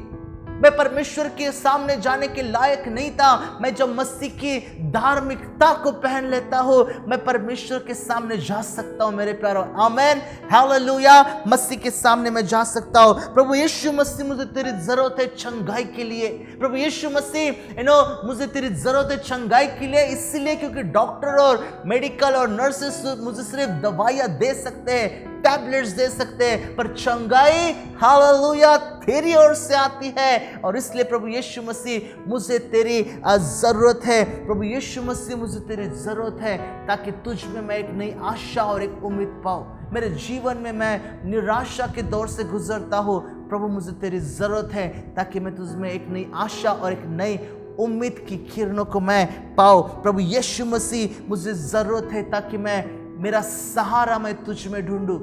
[SPEAKER 1] मैं परमेश्वर के सामने जाने के लायक नहीं था। मैं जब मसीह की धार्मिकता को पहन लेता हूं, मैं परमेश्वर के सामने जा सकता हूं। मेरे प्यारो, आमेन, हालेलुया। मसीह के सामने मैं जा सकता हूं। प्रभु यीशु मसीह, मुझे तेरी जरूरत है चंगाई के लिए। प्रभु यीशु मसीह, मुझे तेरी जरूरत है चंगाई के लिए, इसलिए क्योंकि डॉक्टर और मेडिकल और नर्सेस मुझे सिर्फ दवाइयां दे सकते हैं, टैबलेट्स दे सकते हैं, पर चंगाई हालेलुया तेरी ओर से आती है। और इसलिए प्रभु यीशु मसीह, मुझे तेरी जरूरत है। प्रभु यीशु मसीह, मुझे तेरी जरूरत है ताकि तुझ में मैं एक नई आशा और एक उम्मीद पाऊं। मेरे जीवन में मैं निराशा के दौर से गुजरता हूं, प्रभु मुझे तेरी जरूरत है ताकि मैं तुझ में एक नई आशा और एक नई उम्मीद की किरणों को मैं पाऊं। प्रभु यीशु मसीह, मुझे जरूरत है ताकि मेरा सहारा मैं तुझ में ढूंढूं,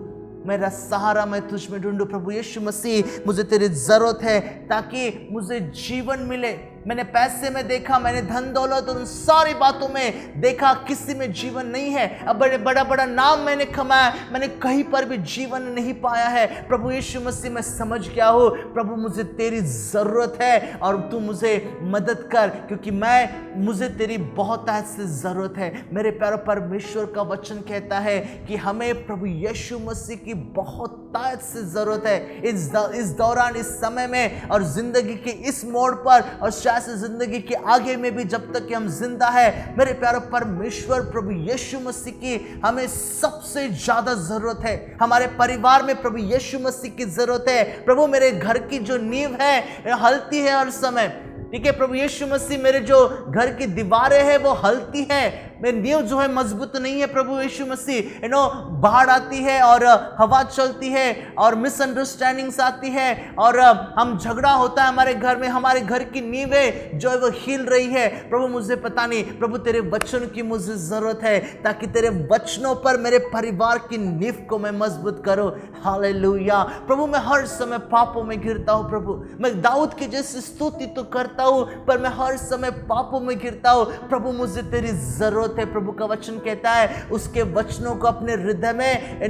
[SPEAKER 1] मेरा सहारा मैं तुझ में ढूंढूं। प्रभु यीशु मसीह, मुझे तेरी जरूरत है ताकि मुझे जीवन मिले, मैंने पैसे में देखा, मैंने धन दौलत और उन सारी बातों में देखा किसी में जीवन नहीं है। अब बड़ा बड़ा नाम मैंने कमाया, मैंने कहीं पर भी जीवन नहीं पाया है। प्रभु यीशु मसीह, मैं समझ गया हूँ प्रभु मुझे तेरी ज़रूरत है और तू मुझे मदद कर, क्योंकि मुझे तेरी बहुतायत से ज़रूरत है। मेरे प्यारे परमेश्वर का वचन कहता है कि हमें प्रभु यीशु मसीह की बहुतायत से ज़रूरत है इस दौरान, इस समय में और ज़िंदगी के इस मोड़ पर, और शायद से ज़िंदगी के आगे में भी जब तक कि हम जिंदा है। मेरे प्यारे परमेश्वर, प्रभु यीशु मसीह की हमें सबसे ज़्यादा ज़रूरत है। हमारे परिवार में प्रभु यीशु मसीह की ज़रूरत है। प्रभु मेरे घर की जो नींव है हलती है हर समय, ठीक है प्रभु यीशु मसीह, मेरे जो घर की दीवारें हैं वो हलती हैं, मेरी नींव जो है मजबूत नहीं है। प्रभु यीशु मसीह बाढ़ आती है और हवा चलती है और मिसअंडरस्टैंडिंग्स आती है और हम झगड़ा होता है हमारे घर में, हमारे घर की नींवें जो है वो हिल रही है। प्रभु मुझे पता नहीं, प्रभु तेरे वचन की मुझे ज़रूरत है ताकि तेरे वचनों पर मेरे परिवार की नींव को मैं मजबूत करूँ। हालेलुया। प्रभु मैं हर समय पापों में गिरता हूँ। प्रभु मैं दाऊद की जैसी स्तुति तो करता हूँ पर मैं हर समय पापों में गिरता हूँ। प्रभु मुझे तेरी ज़रूरत है। प्रभु का वचन कहता है उसके वचनों को अपने हृदय में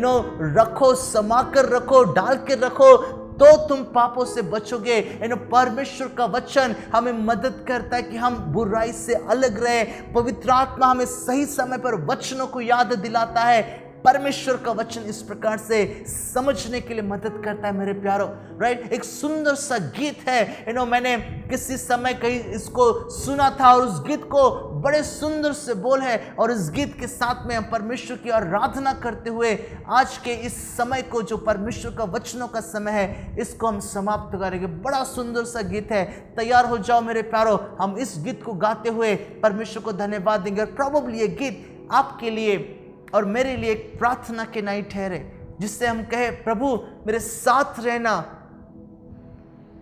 [SPEAKER 1] रखो, समा कर रखो, डाल के रखो, तो तुम पापों से बचोगे। परमेश्वर का वचन हमें मदद करता है कि हम बुराई से अलग रहे। पवित्र आत्मा हमें सही समय पर वचनों को याद दिलाता है। परमेश्वर का वचन इस प्रकार से समझने के लिए मदद करता है मेरे प्यारों, राइट। एक सुंदर सा गीत है, मैंने किसी समय कहीं इसको सुना था और उस गीत को बड़े सुंदर से बोल है, और इस गीत के साथ में हम परमेश्वर की आराधना करते हुए आज के इस समय को, जो परमेश्वर का वचनों का समय है, इसको हम समाप्त करेंगे। बड़ा सुंदर सा गीत है, तैयार हो जाओ मेरे प्यारों। हम इस गीत को गाते हुए परमेश्वर को धन्यवाद देंगे। और प्रोबेबली ये गीत आपके लिए और मेरे लिए एक प्रार्थना के नहीं ठहरे, जिससे हम कहे प्रभु मेरे साथ रहना,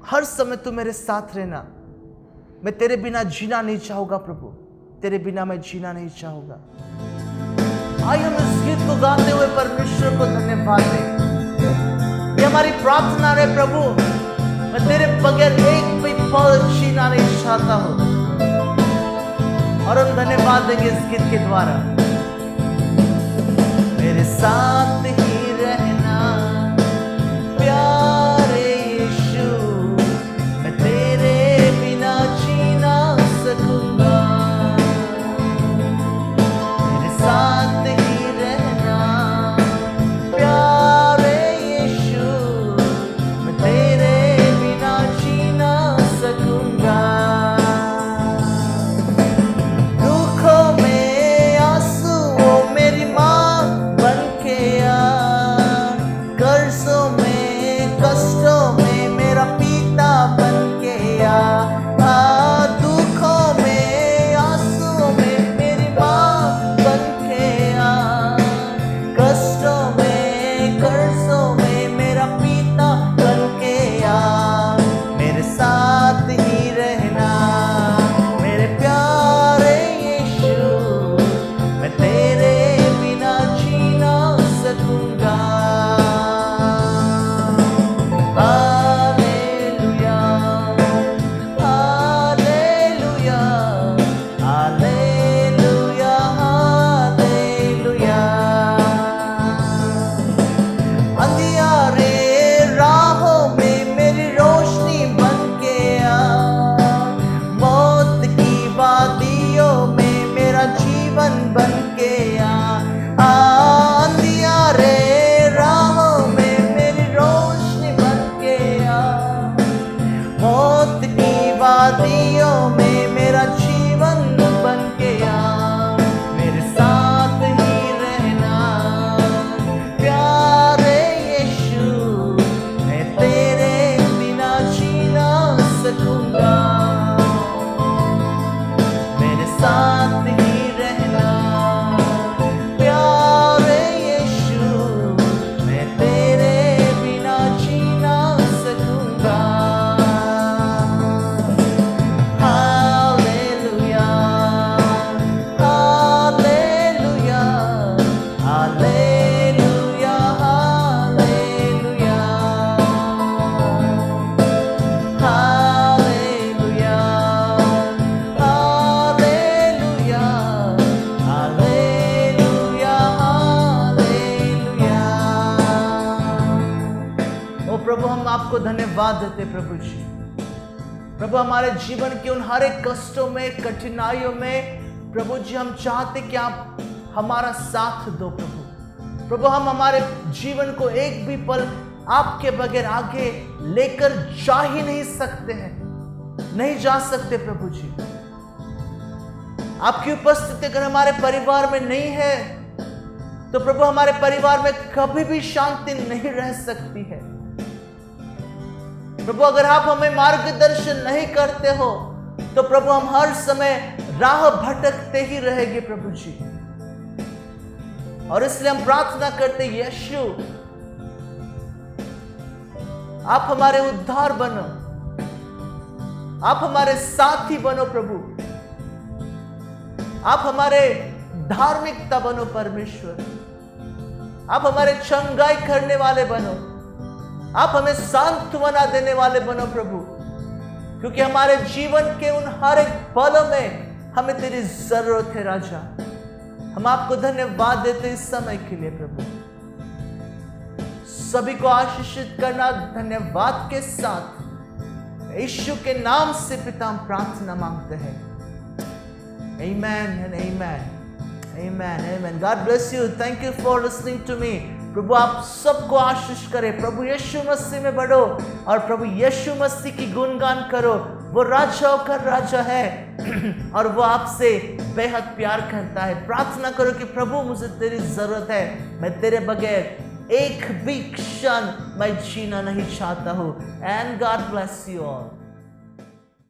[SPEAKER 1] हर समय तू मेरे साथ रहना। मैं तेरे बिना जीना नहीं चाहूंगा प्रभु, तेरे बिना मैं जीना नहीं चाहूंगा। आइए हम इस गीत को गाते हुए परमेश्वर को धन्यवाद दें। ये हमारी प्रार्थना है प्रभु, मैं तेरे बगैर एक भी पल जीना नहीं चाहता हूं। और हम धन्यवाद देंगे इस गीत के द्वारा। मेरे साथ ही रहना प्यारे यीशु, मैं तेरे बिना जी ना सकूंगा। मेरे साथ ही रहना प्यारे यीशु, मैं तेरे बिना जी ना सकूंगा। दुखों में आंसुओं मेरी माँ बनके आ प्रभु हम आपको धन्यवाद देते प्रभु जी। प्रभु हमारे जीवन के उन हर एक कष्टों में, कठिनाइयों में प्रभु जी हम चाहते कि आप हमारा साथ दो प्रभु। प्रभु हम हमारे जीवन को एक भी पल आपके बगैर आगे लेकर जा ही नहीं सकते हैं, नहीं जा सकते प्रभु जी। आपकी उपस्थिति अगर हमारे परिवार में नहीं है तो प्रभु हमारे परिवार में कभी भी शांति नहीं रह सकती है। प्रभु अगर आप हमें मार्गदर्शन नहीं करते हो तो प्रभु हम हर समय राह भटकते ही रहेंगे प्रभु जी। और इसलिए हम प्रार्थना करते यीशु, आप हमारे उद्धार बनो, आप हमारे साथी बनो प्रभु, आप हमारे धार्मिकता बनो परमेश्वर, आप हमारे चंगाई करने वाले बनो, आप हमें सांत्वना देने वाले बनो प्रभु, क्योंकि हमारे जीवन के उन हर एक पलों में हमें तेरी जरूरत है राजा। हम आपको धन्यवाद देते इस समय के लिए प्रभु। सभी को आशीषित करना धन्यवाद के साथ यीशु के नाम से पिता हम प्रार्थना मांगते हैं। Amen and amen. Amen. Amen. God bless you. Thank you for listening to me. प्रभु आप सबको आशीष करे। प्रभु यीशु मसीह में बढ़ो और प्रभु यीशु मसीह की गुणगान करो। वो राजाओं का राजा है और वो आपसे बेहद प्यार करता है। प्रार्थना करो कि प्रभु मुझे तेरी जरूरत है, मैं तेरे बगैर एक भी क्षण मैं जीना नहीं चाहता हूँ। And God bless you all.